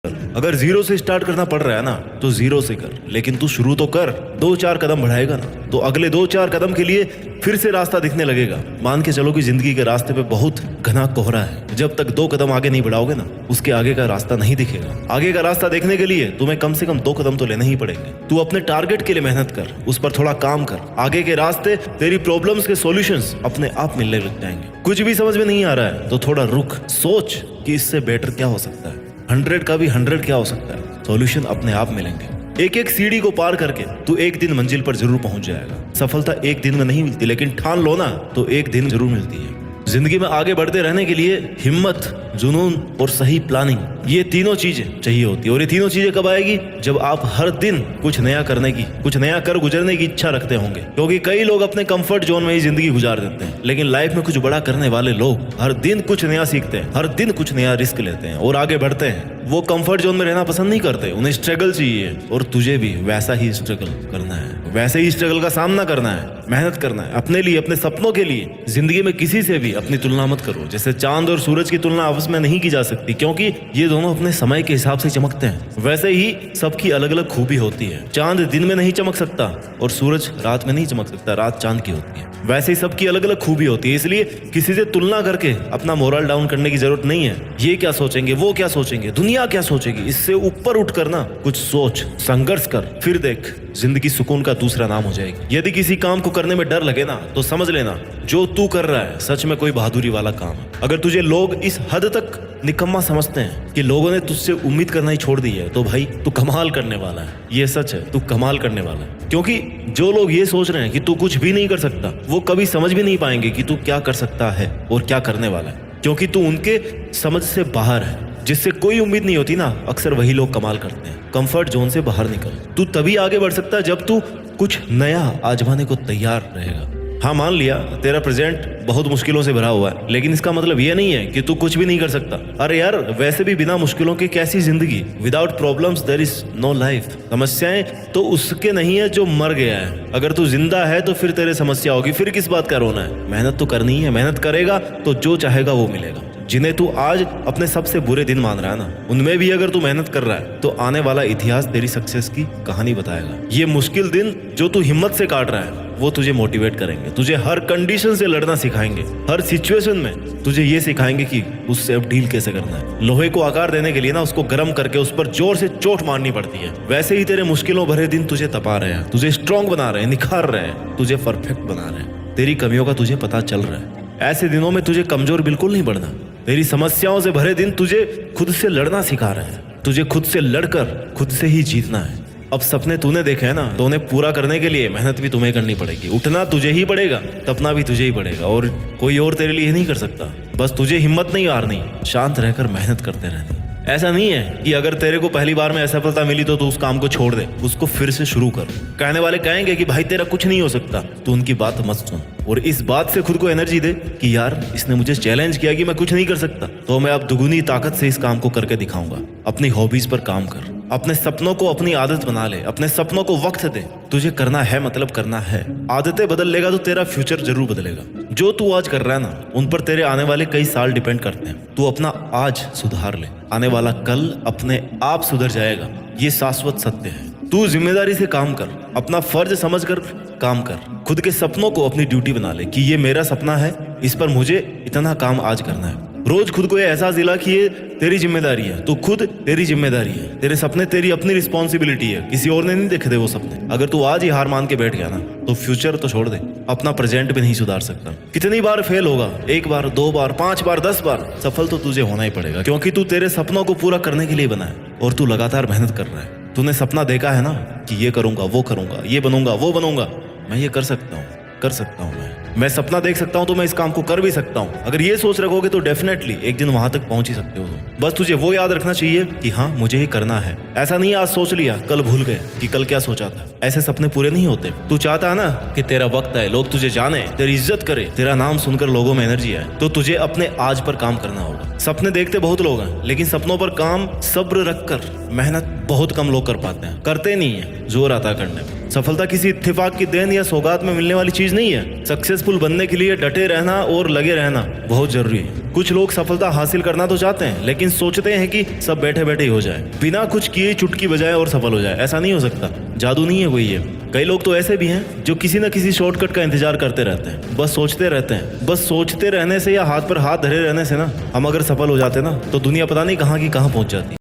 अगर जीरो से स्टार्ट करना पड़ रहा है ना तो जीरो से कर, लेकिन तू शुरू तो कर। 2-4 कदम बढ़ाएगा ना तो अगले 2-4 कदम के लिए फिर से रास्ता दिखने लगेगा। मान के चलो कि जिंदगी के रास्ते पे बहुत घना कोहरा है। जब तक 2 कदम आगे नहीं बढ़ाओगे ना उसके आगे का रास्ता नहीं दिखेगा। आगे का रास्ता देखने के लिए तुम्हें कम से कम 2 कदम तो लेने ही पड़ेंगे। तू अपने टारगेट के लिए मेहनत कर, उस पर थोड़ा काम कर। आगे के रास्ते, तेरी प्रॉब्लम्स के सॉल्यूशंस अपने आप मिलने लग जाएंगे। कुछ भी समझ में नहीं आ रहा है तो थोड़ा रुक, सोच कि इससे बेटर क्या हो सकता है। 100 का भी 100 क्या हो सकता है। सॉल्यूशन अपने आप मिलेंगे। एक एक सीढ़ी को पार करके तू एक दिन मंजिल पर जरूर पहुंच जाएगा। सफलता एक दिन में नहीं मिलती, लेकिन ठान लो ना तो एक दिन जरूर मिलती है। जिंदगी में आगे बढ़ते रहने के लिए हिम्मत, जुनून और सही प्लानिंग, ये तीनों चीजें चाहिए होती है। और ये तीनों चीजें कब आएगी? जब आप हर दिन कुछ नया करने की, कुछ नया कर गुजरने की इच्छा रखते होंगे। क्योंकि कई लोग अपने कंफर्ट जोन में ही जिंदगी गुजार देते हैं, लेकिन लाइफ में कुछ बड़ा करने वाले लोग हर दिन कुछ नया सीखते हैं, हर दिन कुछ नया रिस्क लेते हैं और आगे बढ़ते हैं। वो कंफर्ट जोन में रहना पसंद नहीं करते, उन्हें स्ट्रगल चाहिए। और तुझे भी वैसा ही स्ट्रगल करना है, वैसे ही स्ट्रगल का सामना करना है, मेहनत करना है अपने लिए, अपने सपनों के लिए। जिंदगी में किसी से भी अपनी तुलना मत करो। जैसे चांद और सूरज की तुलना आपस में नहीं की जा सकती, क्योंकि ये दोनों अपने समय के हिसाब से चमकते हैं। वैसे ही सबकी अलग अलग खूबी होती है। चांद दिन में नहीं चमक सकता और सूरज रात में नहीं चमक सकता, रात चांद की होती है। वैसे ही सबकी अलग अलग खूबी होती है। इसलिए किसी से तुलना करके अपना मोरल डाउन करने की जरूरत नहीं है। ये क्या सोचेंगे, वो क्या सोचेंगे, दुनिया क्या सोचेगी, इससे ऊपर उठ कर ना कुछ सोच, संघर्ष कर, फिर देख जिंदगी सुकून का दूसरा नाम हो जाएगी। यदि किसी काम को करने में डर लगे ना तो समझ लेना जो तू कर रहा है सच में कोई बहादुरी वाला काम है। अगर तुझे लोग इस हद तक निकम्मा समझते हैं कि लोगों ने तुझसे उम्मीद करना ही छोड़ दी है तो भाई तू कमाल करने वाला है। ये सच है, तू कमाल करने वाला है। क्योंकि जो लोग ये सोच रहे हैं कि तू कुछ भी नहीं कर सकता, वो कभी समझ भी नहीं पाएंगे कि तू क्या कर सकता है और क्या करने वाला है। क्योंकि तू उनके समझ से बाहर है। जिससे कोई उम्मीद नहीं होती ना, अक्सर वही लोग कमाल करते हैं। कंफर्ट जोन से बाहर निकल। तू तभी आगे बढ़ सकता है जब तू कुछ नया आजमाने को तैयार रहेगा। हाँ, मान लिया तेरा प्रेजेंट बहुत मुश्किलों से भरा हुआ है, लेकिन इसका मतलब ये नहीं है कि तू कुछ भी नहीं कर सकता। अरे यार, वैसे भी बिना मुश्किलों के कैसी जिंदगी। Without problems there is no life. समस्याएं तो उसके नहीं है जो मर गया है। अगर तू जिंदा है तो फिर तेरे समस्या होगी, फिर किस बात का रोना है। मेहनत तो करनी है, मेहनत करेगा तो जो चाहेगा वो मिलेगा। जिन्हें तू आज अपने सबसे बुरे दिन मान रहा है ना, उनमें भी अगर तू मेहनत कर रहा है तो आने वाला इतिहास तेरी सक्सेस की कहानी बताएगा। ये मुश्किल दिन जो तू हिम्मत से काट रहा है वो तुझे मोटिवेट करेंगे, तुझे हर कंडीशन से लड़ना सिखाएंगे। हर सिचुएशन में तुझे ये सिखाएंगे कि उससे अब डील कैसे करना है। लोहे को आकार देने के लिए ना उसको गर्म करके उस पर जोर से चोट मारनी पड़ती है। वैसे ही तेरे मुश्किलों भरे दिन तुझे तपा रहे हैं, तुझे स्ट्रांग बना रहे हैं, निखार रहे हैं, तुझे परफेक्ट बना रहे हैं। तेरी कमियों का तुझे पता चल रहा है। ऐसे दिनों में तुझे कमजोर बिल्कुल नहीं बढ़ना। तेरी समस्याओं से भरे दिन तुझे खुद से लड़ना सिखा रहे हैं। तुझे खुद से लड़कर खुद से ही जीतना है। अब सपने तूने देखे हैं ना, तो उन्हें पूरा करने के लिए मेहनत भी तुम्हें करनी पड़ेगी। उठना तुझे ही पड़ेगा, तपना भी तुझे ही पड़ेगा, और कोई और तेरे लिए नहीं कर सकता। बस तुझे हिम्मत नहीं हारनी, शांत रहकर मेहनत करते रहनी। ऐसा नहीं है कि अगर तेरे को पहली बार में असफलता मिली तो तू उस काम को छोड़ दे, उसको फिर से शुरू कर। कहने वाले कहेंगे कि भाई तेरा कुछ नहीं हो सकता, तो उनकी बात मत सुन और इस बात से खुद को एनर्जी दे कि यार इसने मुझे चैलेंज किया कि मैं कुछ नहीं कर सकता, तो मैं अब दुगुनी ताकत से इस काम को करके दिखाऊंगा। अपनी हॉबीज पर काम कर, अपने सपनों को अपनी आदत बना ले, अपने सपनों को वक्त दे। तुझे करना है मतलब करना है। आदतें बदल लेगा तो तेरा फ्यूचर जरूर बदलेगा। जो तू आज कर रहा है ना, उन पर तेरे आने वाले कई साल डिपेंड करते हैं। तू अपना आज सुधार ले, आने वाला कल अपने आप सुधर जाएगा। ये शाश्वत सत्य है। तू जिम्मेदारी से काम कर, अपना फर्ज समझकर काम कर। खुद के सपनों को अपनी ड्यूटी बना ले कि ये मेरा सपना है, इस पर मुझे इतना काम आज करना है। रोज खुद को ये एहसास दिला कि ये तेरी जिम्मेदारी है। तू खुद तेरी जिम्मेदारी है। तेरे सपने तेरी अपनी रिस्पॉन्सिबिलिटी है, किसी और ने नहीं देखे थे वो सपने। अगर तू आज ही हार मान के बैठ गया ना तो फ्यूचर तो छोड़ दे, अपना प्रेजेंट भी नहीं सुधार सकता। कितनी बार फेल होगा? 1 बार, 2 बार, 5 बार, 10 बार, सफल तो तुझे होना ही पड़ेगा। क्योंकि तू तेरे सपनों को पूरा करने के लिए बना है और तू लगातार मेहनत कर रहा है। तूने सपना देखा है ना कि ये करूंगा, वो करूंगा, ये बनूंगा, वो बनूंगा, मैं ये कर सकता हूँ, कर सकता हूँ। मैं सपना देख सकता हूँ तो मैं इस काम को कर भी सकता हूँ। अगर ये सोच रखोगे तो डेफिनेटली एक दिन वहां तक पहुंच ही सकते हो। बस तुझे वो याद रखना चाहिए कि हाँ मुझे ही करना है। ऐसा नहीं आज सोच लिया कल भूल गए कि कल क्या सोचा था। ऐसे सपने पूरे नहीं होते। तू चाहता है ना कि तेरा वक्त आए, लोग तुझे जाने, तेरी इज्जत करे, तेरा नाम सुनकर लोगों में एनर्जी आए, तो तुझे अपने आज पर काम करना होगा। सपने देखते बहुत लोग हैं, लेकिन सपनों पर काम सब्र रखकर मेहनत बहुत कम लोग कर पाते हैं। करते नहीं है, जोर आता करने में। सफलता किसी इत्तेफाक की देन या सौगात में मिलने वाली चीज नहीं है। सक्सेसफुल बनने के लिए डटे रहना और लगे रहना बहुत जरूरी है। कुछ लोग सफलता हासिल करना तो चाहते हैं, लेकिन सोचते हैं कि सब बैठे बैठे ही हो जाए, बिना कुछ किए चुटकी बजाए और सफल हो जाए। ऐसा नहीं हो सकता, जादू नहीं है कोई ये। कई लोग तो ऐसे भी हैं जो किसी न किसी शॉर्टकट का इंतजार करते रहते हैं, बस सोचते रहते हैं। बस सोचते रहने से या हाथ पर हाथ धरे रहने से ना, हम अगर सफल हो जाते ना, तो दुनिया पता नहीं कहाँ की कहाँ पहुंच जाती।